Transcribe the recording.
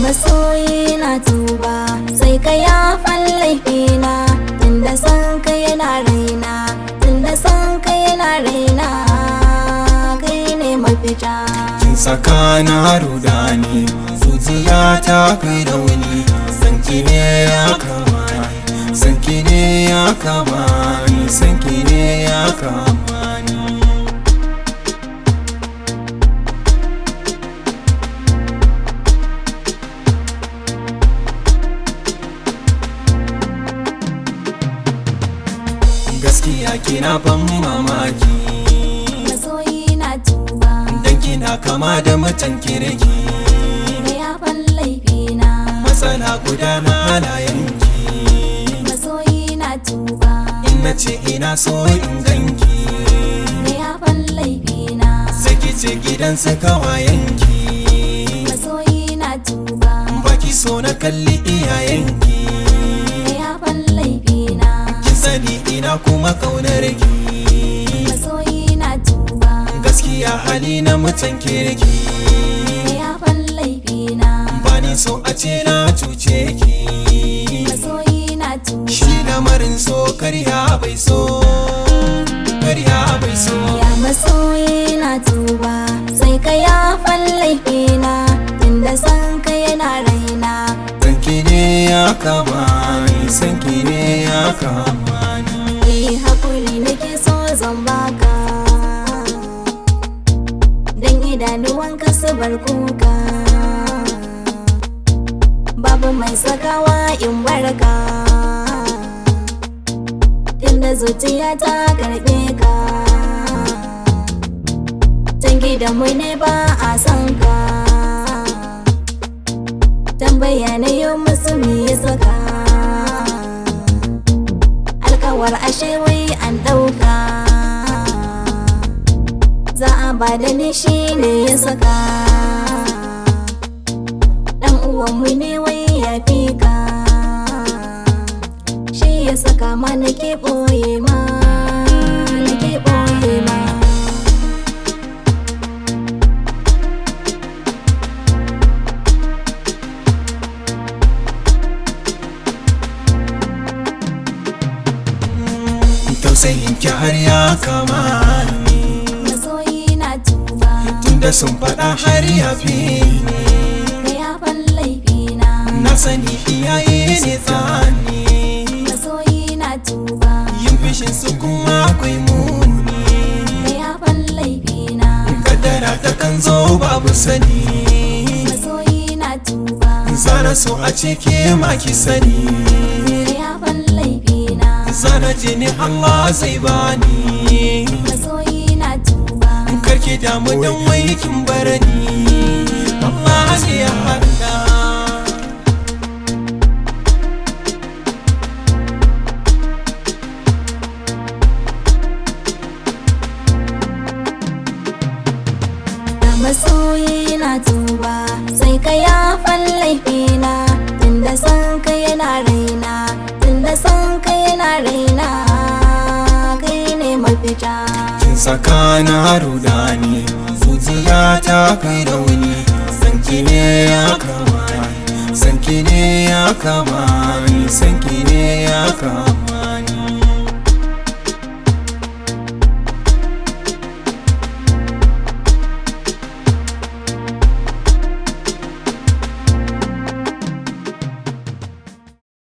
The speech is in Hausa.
Masoyi na tuba sai ka yafan laifina, tunda san ka yana raina, tunda san ka yana raina, kai ne mafita. Kin saka na rudani, zuciya ta kai rauni, sanki ne ya kamani, sanki ne ya kamani, sanki ne ya kamani. Gaskiya kina ban mamaki, Masoyi na tuba dan kina kama da mutan kirki, ka yafan laifina. matsala guda na halayenki. Masoyi na tuba In nace ina so in ganki, ka yafan laifina. sai ki ce gidan su kawayenki. Masoyi na tuba Baki so na kalli iyayenki, ka yafan laifina. kin sani ina kuma kaunar ki. Masoyi na tuba Gaskiya hali na mutan kirki, ka yafan laifina. bani so a ce na cuce ki. Masoyi na tuba Shi lamarin so karya bai so, karya bai so. ya masoyi na tuba sai ka yafan laifina, tunda san ka yana raina. Sanki ne ya kamani, sanki ne ya kamani. Hakuri nake so zan baka, dan idanuwanka su bar kuka, babu mai sakawa in barka, tunda zuciya ta karbe ka. Can gidanmu ne ba a san ka, tambaya na yau musu me ya saka, alkawar ashe wai an ɗauka, za a ba da ni shi ne ya saka. Ɗan uwanmu ne wai ya fi ka, shi ya saka ma nake ɓoye ma, nake ɓoye ma. Tausayin ki har ya kamani, Masoyi na tuba tunda sun faɗa har ya fi ni. ka yafan laifina. Na sani iyaye ne tsani, Masoyi na tuba yin fishin su kuma akwai muni. ka yafan laifina. Kaddara ta kan zo babu sani, Masoyi na tuba zana so a ce ke ma ki sani. ka yafan laifina. Zana je ni Allah zai bani, Masoyi na tuba karki damu dan wai kin bar ni. Allah zai hada. Masoyi na tuba sai ka yafan laifina, tunda san ka yana raina, tunda san ka yana raina, kai ne mafita. Kin saka na rudani, zuciya ta kai rauni, sanki ne ya kamani, sanki ne ya kamani, sanki ne ya kamani.